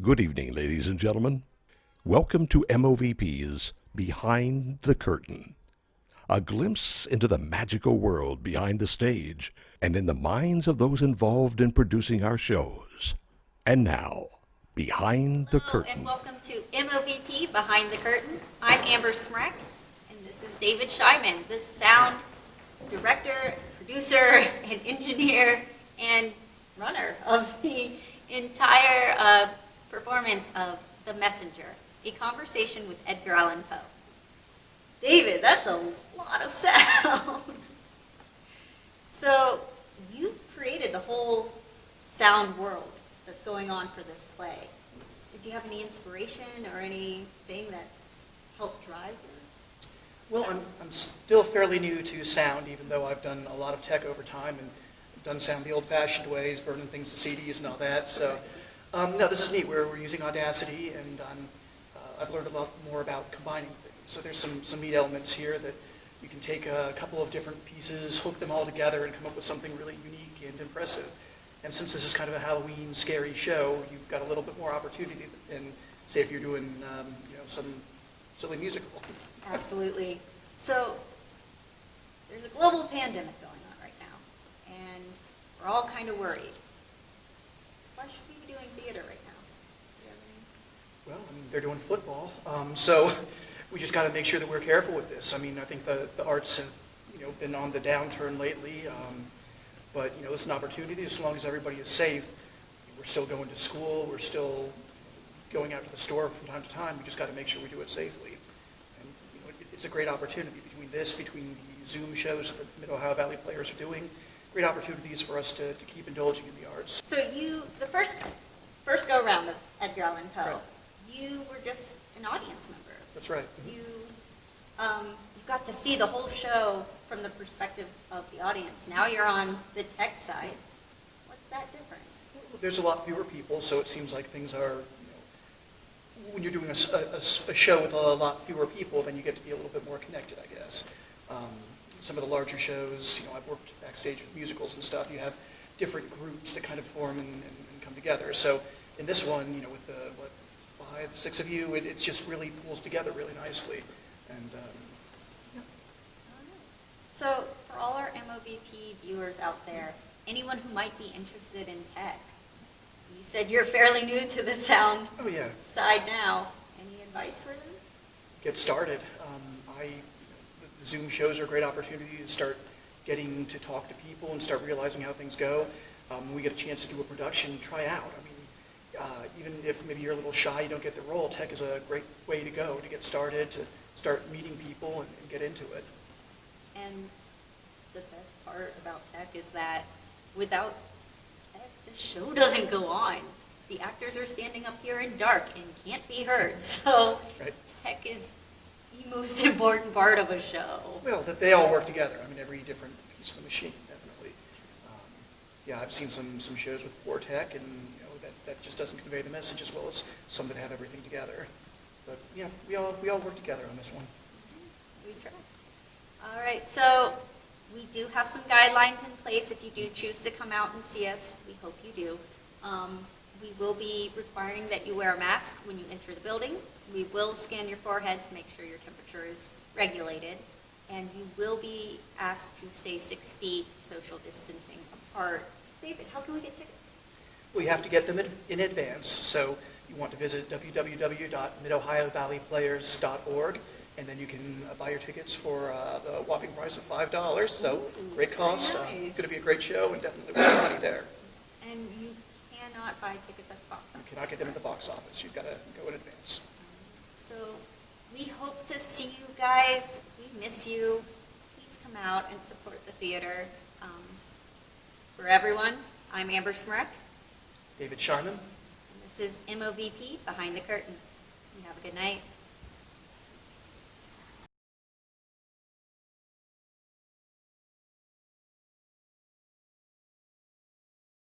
Good evening, ladies and gentlemen. Welcome to MOVP's Behind the Curtain, a glimpse into the magical world behind the stage and in the minds of those involved in producing our shows. And now, Behind the Hello, Curtain. and welcome to MOVP Behind the Curtain. I'm Amber Smrek, and this is David Scheimann, the sound director, producer, and engineer, and runner of the entire performance of The Messenger, a conversation with Edgar Allan Poe. David, that's a lot of sound. So, you've created the whole sound world that's going on for this play. Did you have any inspiration or anything that helped drive your Well, I'm still fairly new to sound, even though I've done a lot of tech over time and done sound the old-fashioned ways, burning things to CDs and all that. So, no, this is neat. We're using Audacity, and I've learned a lot more about combining things. So there's some neat elements here that you can take a couple of different pieces, hook them all together, and come up with something really unique and impressive. And since this is kind of a Halloween scary show, you've got a little bit more opportunity than, say, if you're doing some silly musical. Absolutely. So, there's a global pandemic going on right now, and we're all kind of worried. Why should we be doing theater right now? Do you have any? Well, I mean, they're doing football, so we just got to make sure that we're careful with this. I mean, I think the arts have been on the downturn lately, but it's an opportunity as long as everybody is safe. We're still going to school. We're still going out to the store from time to time. We just got to make sure we do it safely. And it's a great opportunity between the Zoom shows that the Mid-Ohio Valley Players are doing. Great opportunities for us to keep indulging in the arts. So the first go round of Edgar Allan Poe, Right. you were just an audience member. That's right. You got to see the whole show from the perspective of the audience. Now you're on the tech side. What's that difference? There's a lot fewer people, so it seems like things are, when you're doing a show with a lot fewer people, then you get to be a little bit more connected, I guess. Some of the larger shows, I've worked backstage with musicals and stuff, you have different groups that kind of form and come together. So in this one, with the, 5, 6 of you, it just really pulls together really nicely. And yeah. So for all our MOVP viewers out there, anyone who might be interested in tech, you said you're fairly new to the sound Oh yeah, side now. Any advice for them? get started. The Zoom shows are a great opportunity to start getting to talk to people and start realizing how things go. When we get a chance to do a production, try out. I mean, even if maybe you're a little shy, you don't get the role, tech is a great way to go, to get started, to start meeting people and get into it. And the best part about tech is that without tech, the show doesn't go on. The actors are standing up here in dark and can't be heard. So Right. tech is the most important part of a show. Well, that they all work together. I mean, every different piece of the machine, definitely. Yeah, I've seen some shows with poor tech, and that just doesn't convey the message as well as some that have everything together. But yeah, we all work together on this one. We try. All right, so we do have some guidelines in place if you do choose to come out and see us. We hope you do. We will be requiring that you wear a mask when you enter the building. We will scan your forehead to make sure your temperature is regulated. And you will be asked to stay 6 feet social distancing apart. David, how can we get tickets? We have to get them in advance, so you want to visit www.midohiovalleyplayers.org, and then you can buy your tickets for the whopping price of $5. So great cost. Very nice. It's going to be a great show, and definitely worth the money there. And you cannot buy tickets at the box office. You cannot get them at the box office. You've got to go in advance. So we hope to see you guys. We miss you. Please come out and support the theater. For everyone, I'm Amber Smrek, David Scheimann. and this is MOVP Behind the Curtain. You have a good night.